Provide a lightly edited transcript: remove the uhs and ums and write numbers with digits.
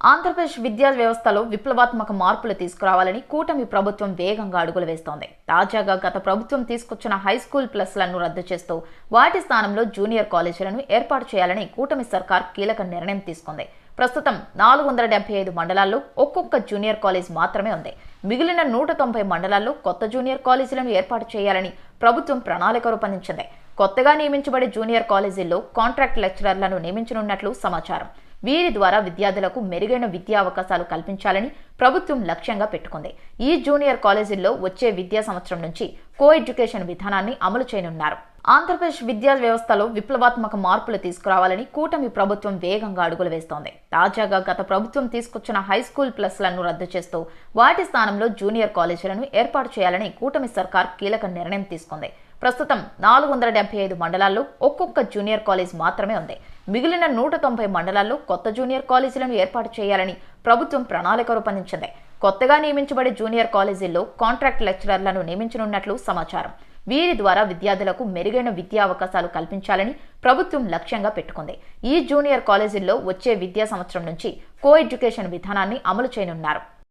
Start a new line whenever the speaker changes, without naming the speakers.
ఆంధ్రప్రదేశ్ విద్యా వ్యవస్థలో విప్లవాత్మక మార్పులు తీసుకురావాలని కూటమి ప్రభుత్వం వేగంగా అడుగులు వేస్తోంది. తాజాగా గత ప్రభుత్వం తీసుకొచ్చిన హైస్కూల్ ప్లస్లను రద్దు చేస్తూ వాటి స్థానంలో జూనియర్ కాలేజీలను ఏర్పాటు చేయాలని కూటమి సర్కార్ కీలక నిర్ణయం తీసుకుంది. ప్రస్తుతం 475 మండలాల్లో ఒక్కొక్క జూనియర్ కాలేజ్ మాత్రమే ఉంది. మిగిలిన 190 మండలాల్లో కొత్త జూనియర్ కాలేజీలను ఏర్పాటు చేయాలని ప్రభుత్వం ప్రణాళిక రూపొందించింది. కొత్తగా నియమించబడే జూనియర్ కాలేజీల్లో కాంట్రాక్ట్ లెక్చరర్లను నియమించనున్నట్లు సమాచారం. వీరి ద్వారా విద్యార్థులకు మెరుగైన విద్యా అవకాశాలు కల్పించాలని ప్రభుత్వం లక్ష్యంగా పెట్టుకుంది. ఈ జూనియర్ కాలేజీల్లో వచ్చే విద్యా సంవత్సరం నుంచి కో ఎడ్యుకేషన్ విధానాన్ని అమలు చేయనున్నారు. ఆంధ్రప్రదేశ్ విద్యా వ్యవస్థలో విప్లవాత్మక మార్పులు తీసుకురావాలని కూటమి ప్రభుత్వం వేగంగా అడుగులు వేస్తోంది. తాజాగా గత ప్రభుత్వం తీసుకొచ్చిన హైస్కూల్ ప్లస్లను రద్దు చేస్తూ వాటి స్థానంలో జూనియర్ కాలేజీలను ఏర్పాటు చేయాలని కూటమి సర్కార్ కీలక నిర్ణయం తీసుకుంది. ప్రస్తుతం 475 మండలాల్లో ఒక్కొక్క జూనియర్ కాలేజ్ మాత్రమే ఉంది. మిగిలిన 190 మండలాల్లో కొత్త జూనియర్ కాలేజీలను ఏర్పాటు చేయాలని ప్రభుత్వం ప్రణాళిక రూపొందించింది. కొత్తగా నియమించబడే జూనియర్ కాలేజీల్లో కాంట్రాక్ట్ లెక్చరర్లను నియమించనున్నట్లు సమాచారం. వీరి ద్వారా విద్యార్థులకు మెరుగైన విద్యా అవకాశాలు కల్పించాలని ప్రభుత్వం లక్ష్యంగా పెట్టుకుంది. ఈ జూనియర్ కాలేజీల్లో వచ్చే విద్యా సంవత్సరం నుంచి కో ఎడ్యుకేషన్ విధానాన్ని అమలు చేయనున్నారు.